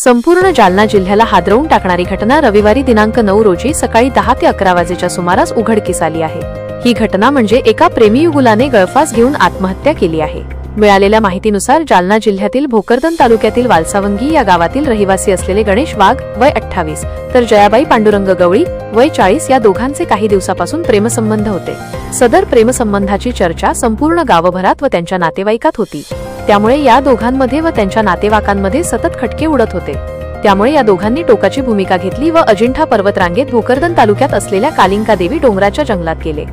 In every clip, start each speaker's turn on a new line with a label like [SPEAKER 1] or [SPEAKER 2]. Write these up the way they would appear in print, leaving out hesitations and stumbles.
[SPEAKER 1] संपूर्ण जालना जिल्ह्याला हादरवून टाकणारी घटना रविवारी दिनांक 9 रोजी सकाळी 10 ते 11 वाजेच्या सुमारास उघडकीस आली आहे। ही घटना म्हणजे एका प्रेमीयुगुलाने गळफास घेऊन आत्महत्या केली आहे। मिळालेल्या माहितीनुसार जालना जिल्ह्यातील भोकरदन तालुक्यातील वालसावंगी या गावातील रहिवासी असलेले गणेश वाघ वय 28 तर जयाबाई पांडुरंग गवळी वय 40 या दोघांचे काही दिवसापासून प्रेमसंबंध होते। सदर प्रेमसंबंधाची चर्चा संपूर्ण गावभरात व त्यांच्या नातेवाईकात होती। त्यामुळे या दोघांमध्ये व त्यांच्या नातेवाईकांमध्ये सतत खटके उडत होते। त्यामुळे या दोघांनी टोकाची भूमिका घेतली व अजिंठा पर्वतरांगेत भोकरदन तालुक्यात असलेल्या कालिंका देवी डोंगराच्या जंगलात गेले।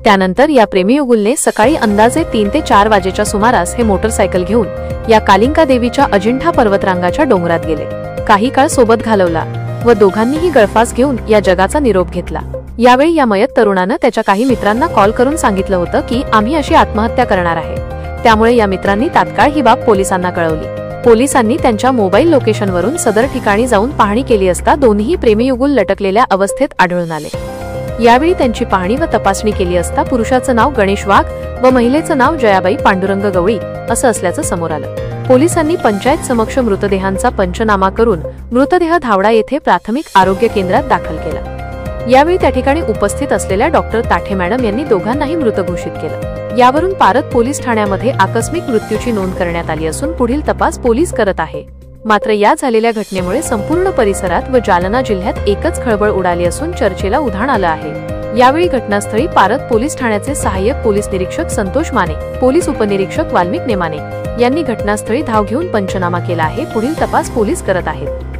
[SPEAKER 1] त्यानंतर या प्रेमीयुगुलने सकाळी अंदाजे 3 ते 4 वाजेच्या सुमारास हे मोटरसायकल घेऊन या कालिंका देवीच्या अजिंठा पर्वतरांगाच्या डोंगरात गेले। काही काळ सोबत घालवला व दोघांनीही गळफास घेऊन या जगाचा निरोप घेतला। यावेळी या मयत तरुणानं त्याच्या काही मित्रांना कॉल करून सांगितलं होतं की आम्ही अशी आत्महत्या करणार आहे। त्यामुळे या मित्रांनी तात्काळ ही बाब पोलिसांना कळवली। पोलिसांनी त्यांच्या मोबाईल लोकेशनवरून सदर ठिकाणी जाऊन पाहणी केली असता दोन्ही प्रेमीयुगुल लटकलेल्या अवस्थेत आढळून आले। यावेळी त्यांची पाहणी व तपासणी केली असता पुरुषाचं नाव गणेश वाघ व महिलेचं नाव जयाबाई पांडुरंग गवळी असं असल्याचं समोर आलं। पोलिसांनी पंचायत समक्ष मृतदेहांचा पंचनामा करून मृतदेह धावडा येथे प्राथमिक आरोग्य केंद्रात दाखल केला। यावेळी त्या ठिकाणी उपस्थित असलेल्या डॉक्टर ताठे मॅडम यांनी दोघांनाही मृत घोषित केलं। यावरून पारत पोलीस ठाण्यामध्ये आकस्मिक मृत्यूची नोंद करण्यात आली असून पुढील तपास पोलीस करत आहे। मात्र या झालेल्या घटनेमुळे संपूर्ण परिसरात व जालना जिल्ह्यात एकच खळबळ उडाली असून चर्चेला उधाण आलं आहे। यावेळी घटनास्थळी पारत पोलीस ठाण्याचे सहाय्यक पोलीस निरीक्षक संतोष माने, पोलीस उपनिरीक्षक वाल्मिक नेमाने यांनी घटनास्थळी धाव घेऊन पंचनामा केला आहे। पुढील तपास पोलीस करत आहेत।